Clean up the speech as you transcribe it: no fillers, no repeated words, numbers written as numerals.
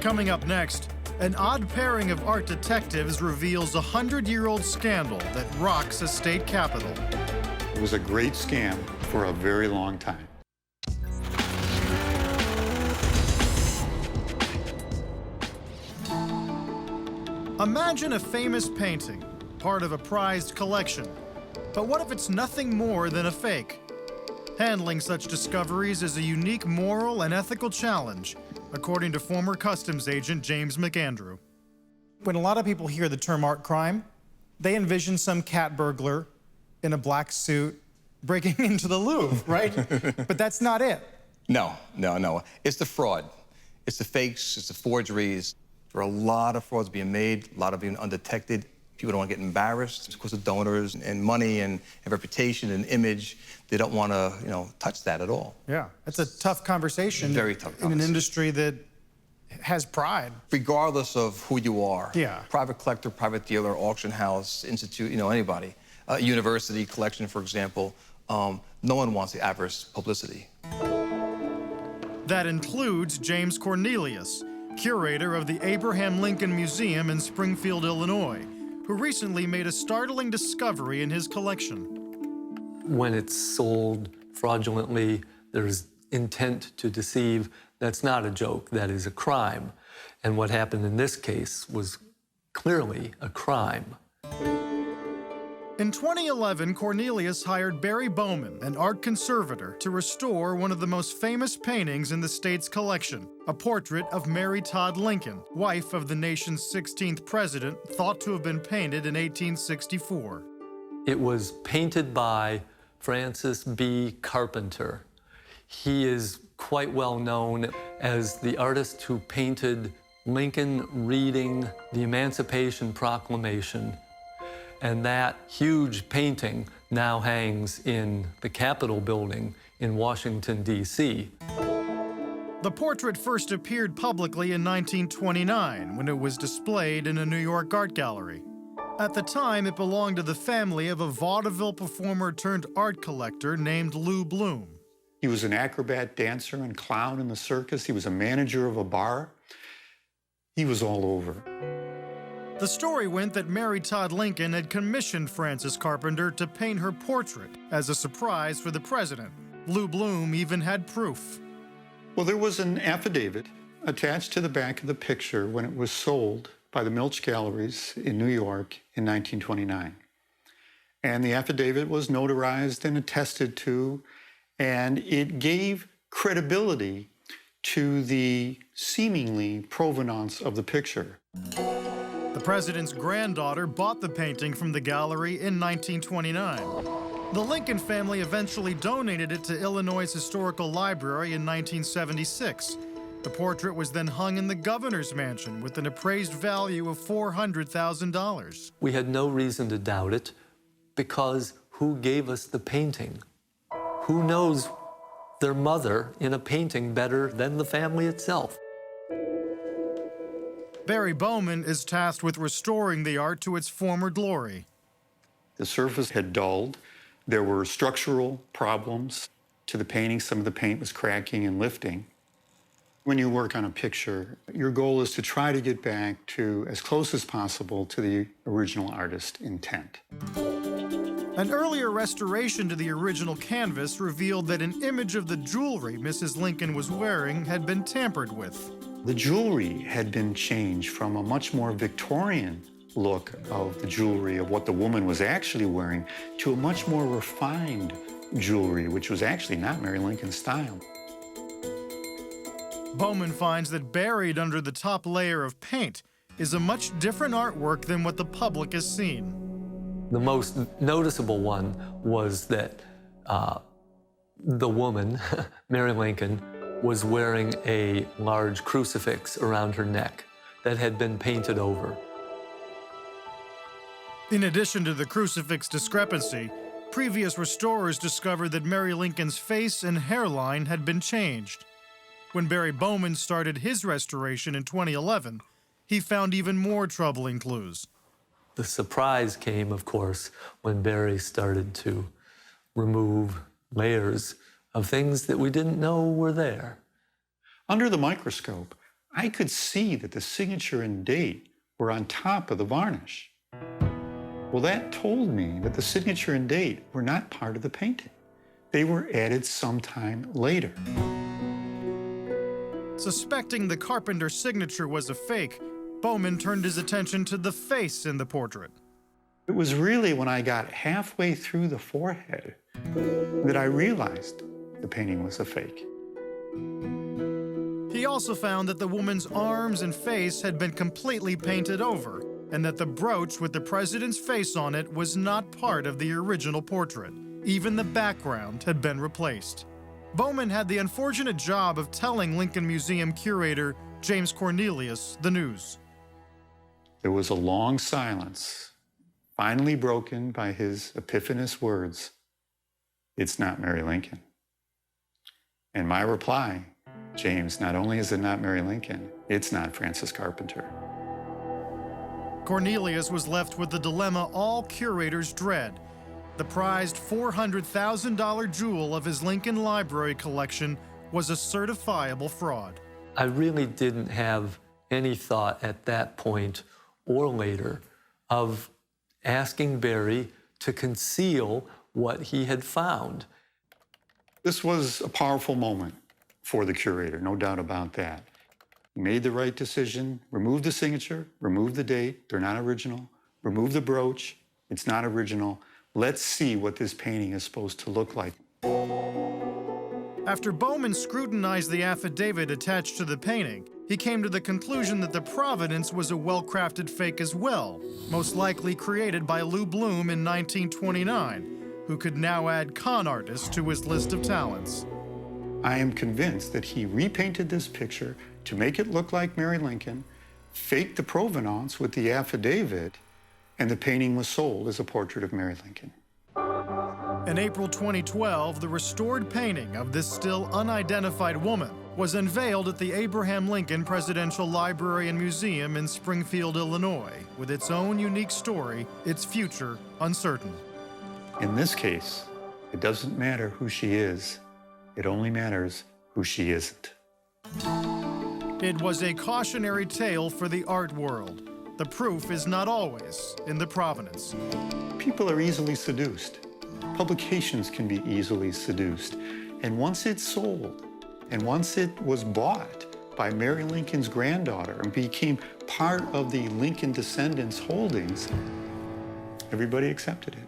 Coming up next, an odd pairing of art detectives reveals a 100-year-old scandal that rocks a state capitol. It was a great scam for a very long time. Imagine a famous painting, part of a prized collection. But what if it's nothing more than a fake? Handling such discoveries is a unique moral and ethical challenge, according to former customs agent James McAndrew. When a lot of people hear the term art crime, they envision some cat burglar in a black suit breaking into the Louvre, right? But that's not it. No. It's the fraud. It's the fakes, it's the forgeries. There are a lot of frauds being made, a lot of being undetected. People don't want to get embarrassed because of donors and money and reputation and image. They don't want to, touch that at all. Yeah, it's a tough conversation. Very tough conversation. In an industry that has pride. Regardless of who you are. Yeah. Private collector, private dealer, auction house, institute, anybody. University collection, for example. No one wants the adverse publicity. That includes James Cornelius, curator of the Abraham Lincoln Museum in Springfield, Illinois, who recently made a startling discovery in his collection. When it's sold fraudulently, there's intent to deceive. That's not a joke, that is a crime. And what happened in this case was clearly a crime. In 2011, Cornelius hired Barry Bauman, an art conservator, to restore one of the most famous paintings in the state's collection, a portrait of Mary Todd Lincoln, wife of the nation's 16th president, thought to have been painted in 1864. It was painted by Francis B. Carpenter. He is quite well known as the artist who painted Lincoln reading the Emancipation Proclamation. And that huge painting now hangs in the Capitol building in Washington, D.C. The portrait first appeared publicly in 1929 when it was displayed in a New York art gallery. At the time, it belonged to the family of a vaudeville performer turned art collector named Lou Bloom. He was an acrobat, dancer, and clown in the circus. He was a manager of a bar. He was all over. The story went that Mary Todd Lincoln had commissioned Francis Carpenter to paint her portrait as a surprise for the president. Lou Bloom even had proof. Well, there was an affidavit attached to the back of the picture when it was sold by the Milch Galleries in New York in 1929. And the affidavit was notarized and attested to, and it gave credibility to the seemingly provenance of the picture. The president's granddaughter bought the painting from the gallery in 1929. The Lincoln family eventually donated it to Illinois' Historical Library in 1976. The portrait was then hung in the governor's mansion with an appraised value of $400,000. We had no reason to doubt it because who gave us the painting? Who knows their mother in a painting better than the family itself? Barry Bauman is tasked with restoring the art to its former glory. The surface had dulled. There were structural problems to the painting. Some of the paint was cracking and lifting. When you work on a picture, your goal is to try to get back to as close as possible to the original artist's intent. An earlier restoration to the original canvas revealed that an image of the jewelry Mrs. Lincoln was wearing had been tampered with. The jewelry had been changed from a much more Victorian look of the jewelry of what the woman was actually wearing to a much more refined jewelry, which was actually not Mary Lincoln's style. Bauman finds that buried under the top layer of paint is a much different artwork than what the public has seen. The most noticeable one was that the woman, Mary Lincoln, was wearing a large crucifix around her neck that had been painted over. In addition to the crucifix discrepancy, previous restorers discovered that Mary Lincoln's face and hairline had been changed. When Barry Bauman started his restoration in 2011, he found even more troubling clues. The surprise came, of course, when Barry started to remove layers of things that we didn't know were there. Under the microscope, I could see that the signature and date were on top of the varnish. Well, that told me that the signature and date were not part of the painting. They were added sometime later. Suspecting the carpenter's signature was a fake, Bauman turned his attention to the face in the portrait. It was really when I got halfway through the forehead that I realized the painting was a fake. He also found that the woman's arms and face had been completely painted over, and that the brooch with the president's face on it was not part of the original portrait. Even the background had been replaced. Bauman had the unfortunate job of telling Lincoln Museum curator James Cornelius the news. There was a long silence, finally broken by his epiphanous words, "It's not Mary Lincoln." And my reply, "James, not only is it not Mary Lincoln, it's not Francis Carpenter." Cornelius was left with the dilemma all curators dread. The prized $400,000 jewel of his Lincoln Library collection was a certifiable fraud. I really didn't have any thought at that point or later of asking Barry to conceal what he had found. This was a powerful moment for the curator, no doubt about that. He made the right decision, removed the signature, removed the date, they're not original, removed the brooch, it's not original. Let's see what this painting is supposed to look like. After Bauman scrutinized the affidavit attached to the painting, he came to the conclusion that the Providence was a well-crafted fake as well, most likely created by Lou Bloom in 1929, who could now add con artists to his list of talents. I am convinced that he repainted this picture to make it look like Mary Lincoln, faked the provenance with the affidavit, and the painting was sold as a portrait of Mary Lincoln. In April 2012, the restored painting of this still unidentified woman was unveiled at the Abraham Lincoln Presidential Library and Museum in Springfield, Illinois, with its own unique story, its future uncertain. In this case, it doesn't matter who she is, it only matters who she isn't. It was a cautionary tale for the art world. The proof is not always in the provenance. People are easily seduced. Publications can be easily seduced. And once it's sold, and once it was bought by Mary Lincoln's granddaughter and became part of the Lincoln descendants' holdings, everybody accepted it.